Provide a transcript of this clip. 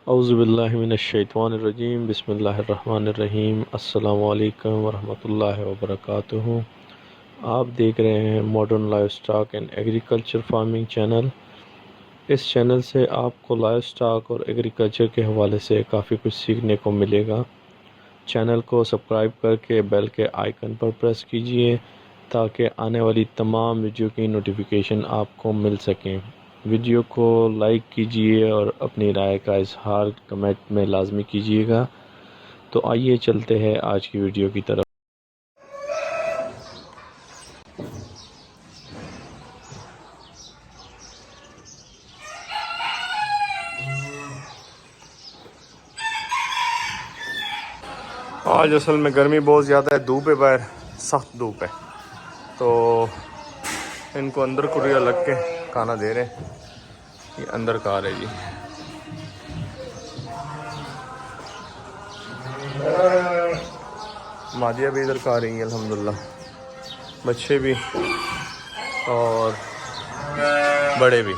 औज़ुबिल्लाहिमिनश्शैतानिर्रजीम बिस्मिल्लाहिर्रहमानिर्रहीम अस्सलामु अलैकुम वरहमतुल्लाहि वबरकातुहू। आप देख रहे हैं modern life stock and agriculture farming channel. इस चैनल से आपको लाइफ स्टॉक और एग्रीकल्चर के हवाले से काफ़ी कुछ सीखने को मिलेगा। चैनल को सब्सक्राइब करके बेल के आइकन पर प्रेस कीजिए ताकि आने वाली तमाम वीडियो की नोटिफिकेशन आपको मिल सकें। वीडियो को लाइक कीजिए और अपनी राय का इजहार कमेंट में लाजमी कीजिएगा। तो आइए चलते हैं आज की वीडियो की तरफ। आज असल में गर्मी बहुत ज़्यादा है, धूप है, बाहर सख्त धूप है, तो इनको अंदर कुरिया लग के खाना दे रहे हैं। ये अंदर खा रहे जी। मादिया भी इधर खा रही है अल्हम्दुलिल्लाह, बच्चे भी और बड़े भी।